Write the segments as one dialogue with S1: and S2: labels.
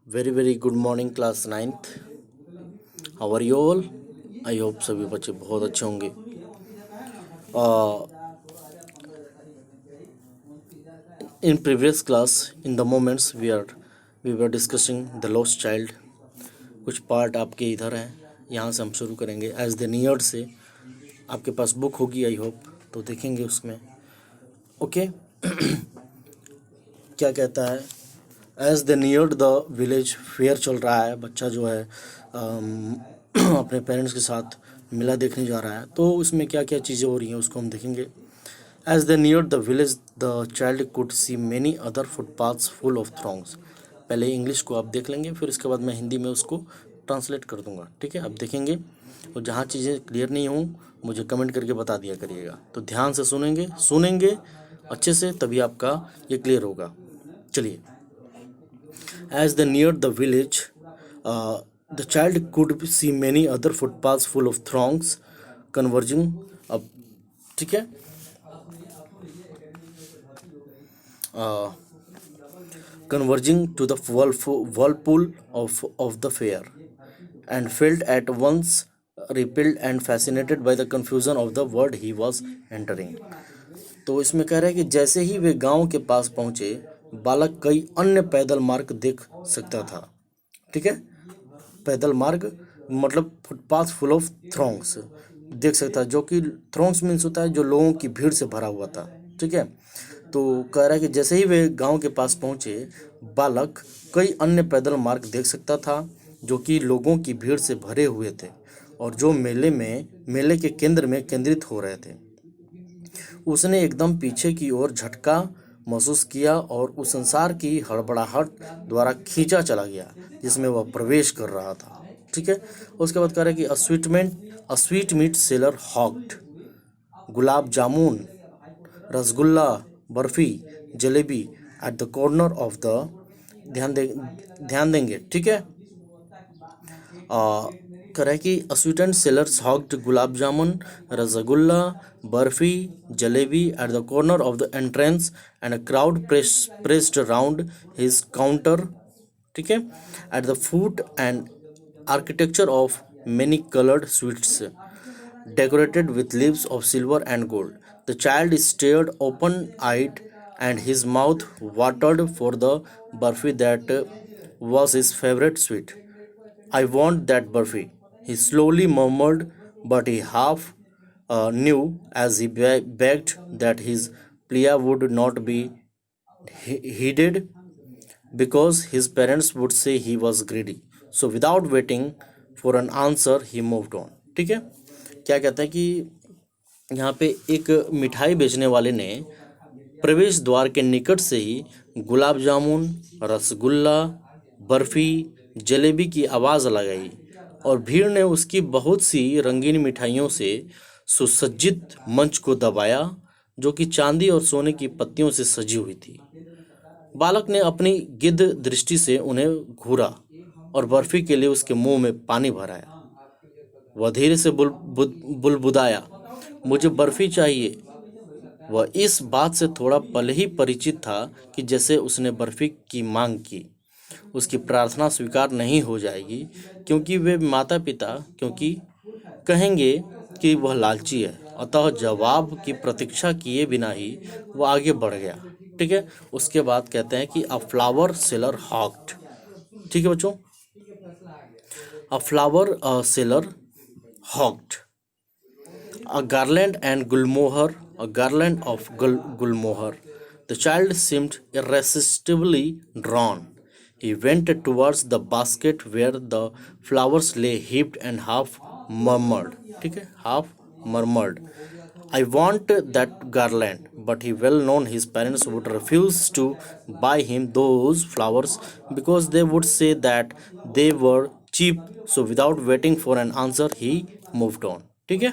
S1: Very good morning class ninth. How are you all? I hope सभी बच्चे बहुत अच्छे होंगे। In previous class in the moments we were discussing the lost child. कुछ part आपके इधर हैं, यहाँ से हम शुरू करेंगे। एज द नियर्ड से आपके पास बुक होगी आई होप, तो देखेंगे उसमें। ओके क्या कहता है? As the neared the village, fair चल रहा है। बच्चा जो है अपने पेरेंट्स के साथ मेला देखने जा रहा है, तो उसमें क्या क्या चीज़ें हो रही हैं उसको हम देखेंगे। As the neared the village the child could see many other footpaths full of throngs. पहले इंग्लिश को आप देख लेंगे, फिर इसके बाद मैं हिंदी में उसको ट्रांसलेट कर दूंगा। ठीक है, आप देखेंगे और जहाँ चीज़ें क्लियर नहीं हों मुझे कमेंट करके बता दिया करिएगा। तो ध्यान से सुनेंगे अच्छे से, तभी आपका ये क्लियर होगा। चलिए। As they neared the village, the child could see many other footpaths full of throngs converging up. ठीक है, converging to the whirlpool of the fair, and felt at once repelled and fascinated by the confusion of the world he was entering. तो इसमें कह रहा है कि जैसे ही वे गांव के पास पहुंचे, बालक कई अन्य पैदल मार्ग देख सकता था। ठीक है, पैदल मार्ग मतलब फुटपाथ फुल ऑफ थ्रॉन्ग्स देख सकता है, जो कि थ्रॉन्ग्स मीन्स होता है जो लोगों की भीड़ से भरा हुआ था। ठीक है, तो कह रहा है कि जैसे ही वे गांव के पास पहुंचे, बालक कई अन्य पैदल मार्ग देख सकता था जो कि लोगों की भीड़ से भरे हुए थे और जो मेले के केंद्र में केंद्रित हो रहे थे। उसने एकदम पीछे की ओर झटका महसूस किया और उस संसार की हड़बड़ाहट द्वारा खींचा चला गया जिसमें वह प्रवेश कर रहा था। ठीक है, उसके बाद कह रहा है कि a sweet meat seller hawked gulab jamun, rasgulla, barfi, jalebi at the corner of the, ध्यान देंगे। ठीक है, कह रहा है कि sweet and sellers hawked gulab jamun, rasgulla, barfi, jalebi at the corner of the entrance and a crowd pressed around his counter. ठीक है, at the foot and architecture of many coloured sweets decorated with leaves of silver and gold. The child stared open-eyed and his mouth watered for the burfi that was his favorite sweet. I want that burfi, he slowly murmured, but he half knew as he begged that his plea would not be heeded because his parents would say he was greedy. So without waiting for an answer, he moved on. ठीक है, क्या कहते हैं कि यहाँ पे एक मिठाई बेचने वाले ने प्रवेश द्वार के निकट से ही गुलाब जामुन, रसगुल्ला, बर्फी, जलेबी की आवाज़ लगाई और भीड़ ने उसकी बहुत सी रंगीन मिठाइयों से सुसज्जित मंच को दबाया जो कि चांदी और सोने की पत्तियों से सजी हुई थी। बालक ने अपनी गिद्ध दृष्टि से उन्हें घूरा और बर्फी के लिए उसके मुंह में पानी भराया। वह धीरे से बुलबुदाया, मुझे बर्फी चाहिए। वह इस बात से थोड़ा पहले ही परिचित था कि जैसे उसने बर्फी की मांग की, उसकी प्रार्थना स्वीकार नहीं हो जाएगी क्योंकि वे माता पिता कहेंगे कि वह लालची है। अतः जवाब की प्रतीक्षा किए बिना ही वह आगे बढ़ गया। ठीक है, उसके बाद कहते हैं कि अ फ्लावर सेलर हॉक्ड। ठीक है बच्चों, अ flower seller hawked a garland of gulmohar. The child seemed irresistibly drawn. He went towards the basket where the flowers lay heaped and half murmured. ठीक है, half murmured, I want that garland, but he well known his parents would refuse to buy him those flowers because they would say that they were cheap. So without waiting for an answer, he moved on. ठीक है,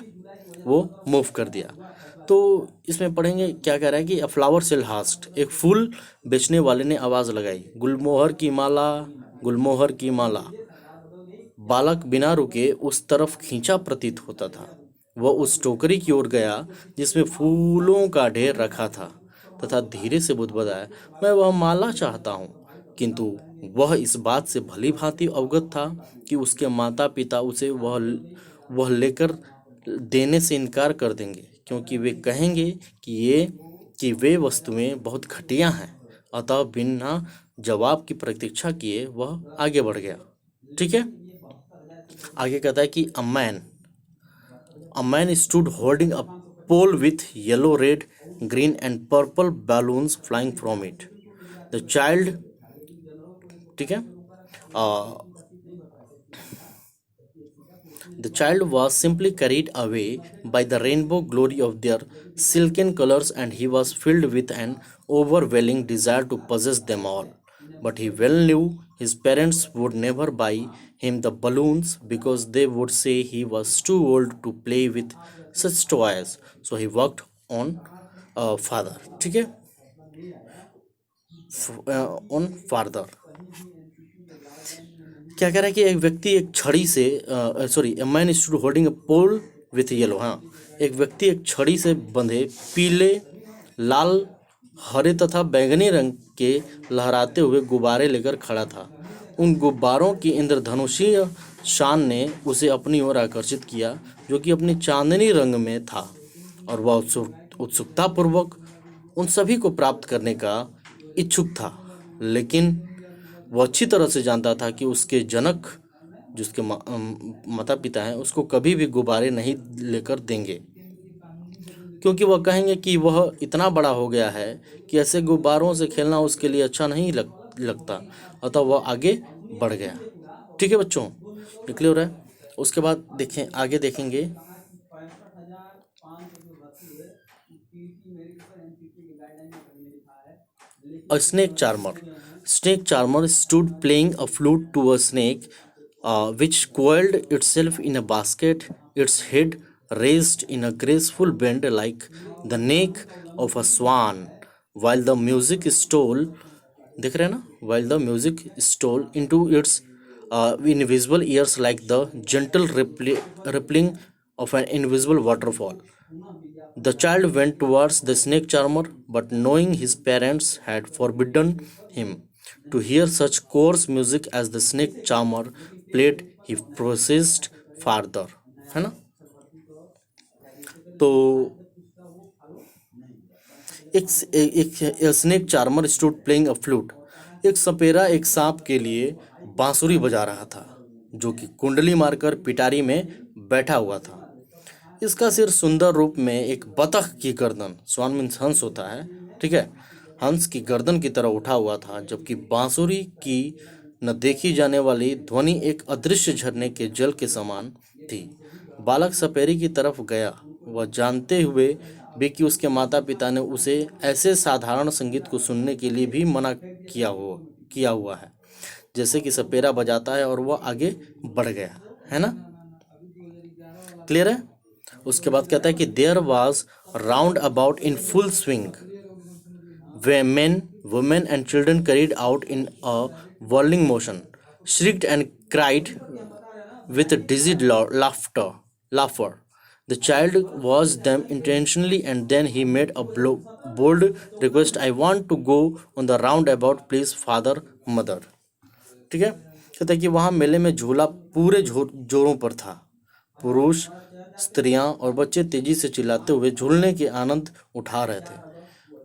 S1: वो move कर दिया। तो इसमें पढ़ेंगे क्या कह रहा है कि अ फ्लावर सेल हास्ट, एक फूल बेचने वाले ने आवाज़ लगाई, गुलमोहर की माला, गुलमोहर की माला। बालक बिना रुके उस तरफ खींचा प्रतीत होता था। वह उस टोकरी की ओर गया जिसमें फूलों का ढेर रखा था तथा धीरे से बुदबुदाया, मैं वह माला चाहता हूँ। किंतु वह इस बात से भली भांति अवगत था कि उसके माता पिता उसे वह लेकर देने से इनकार कर देंगे, क्योंकि वे कहेंगे कि वे वस्तुएं बहुत घटिया हैं। अतः बिना जवाब की प्रतीक्षा किए वह आगे बढ़ गया। ठीक है, आगे कहता है कि a man stood holding a pole with yellow, red, green and purple balloons flying from it. The child, ठीक है, the child was simply carried away by the rainbow glory of their silken colors, and he was filled with an overwhelming desire to possess them all. But he well knew his parents would never buy him the balloons because they would say he was too old to play with such toys. So he worked on father. ठीक है, on father. क्या कह रहा है कि एक व्यक्ति एक छड़ी से a man stood holding a pole with yellow, हाँ, एक व्यक्ति एक छड़ी से बंधे पीले, लाल, हरे तथा बैंगनी रंग के लहराते हुए गुब्बारे लेकर खड़ा था। उन गुब्बारों की इंद्रधनुषीय शान ने उसे अपनी ओर आकर्षित किया, जो कि अपनी चांदनी रंग में था, और वह उत्सुकतापूर्वक उन सभी को प्राप्त करने का इच्छुक था। लेकिन वो अच्छी तरह से जानता था कि उसके जनक, जिसके माता पिता हैं, उसको कभी भी गुब्बारे नहीं लेकर देंगे, क्योंकि वह कहेंगे कि वह इतना बड़ा हो गया है कि ऐसे गुब्बारों से खेलना उसके लिए अच्छा नहीं लगता। अतः वह आगे बढ़ गया। ठीक है बच्चों, ये क्लियर है। उसके बाद देखें, आगे देखेंगे। A snake charmer stood playing a flute to a snake, which coiled itself in a basket, its head raised in a graceful bend like the neck of a swan, while the music stole, देख रहे हैं ना, while the music stole into its invisible ears like the gentle rippling of an invisible waterfall. The child went towards the snake charmer, but knowing his parents had forbidden him to hear such coarse music as the snake charmer played, he proceeded farther. है ना, तो एक snake charmer stood playing a flute, एक सपेरा एक सांप के लिए बांसुरी बजा रहा था, जो कि कुंडली मारकर पिटारी में बैठा हुआ था। इसका सिर सुंदर रूप में एक बतख की गर्दन, स्वान मीन्स हंस होता है, ठीक है, हंस की गर्दन की तरह उठा हुआ था, जबकि बांसुरी की न देखी जाने वाली ध्वनि एक अदृश्य झरने के जल के समान थी। बालक सपेरी की तरफ गया, वह जानते हुए भी कि उसके माता पिता ने उसे ऐसे साधारण संगीत को सुनने के लिए भी मना किया हुआ है जैसे कि सपेरा बजाता है, और वह आगे बढ़ गया। है ना, क्लियर है। उसके बाद कहता है कि there was round about in full swing, men, women and children carried out in a whirling motion, shrieked and cried with dizzy laughter. The child watched them intentionally, and then he made a bold request, I want to go on the roundabout, please, father, mother. ठीक है, कहता है कि वहाँ मेले में झूला पूरे जोरों पर था। पुरुष, स्त्रियां और बच्चे तेजी से चिल्लाते हुए झूलने के आनंद उठा रहे थे।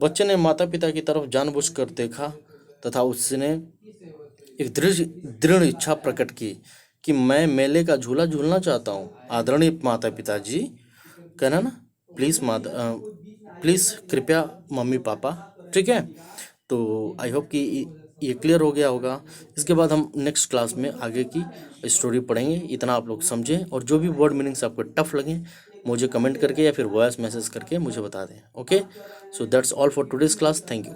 S1: बच्चे ने माता पिता की तरफ जानबूझकर देखा तथा उसने एक दृढ़ इच्छा प्रकट की कि मैं मेले का झूला झूलना चाहता हूँ। आदरणीय माता पिता जी, कहना ना, प्लीज़ कृपया मम्मी पापा। ठीक है, तो आई होप कि ये क्लियर हो गया होगा। इसके बाद हम नेक्स्ट क्लास में आगे की स्टोरी पढ़ेंगे। इतना आप लोग समझें, और जो भी वर्ड मीनिंग्स आपको टफ लगे मुझे कमेंट करके या फिर वॉइस मैसेज करके मुझे बता दें। Okay, so that's all for today's class. Thank you.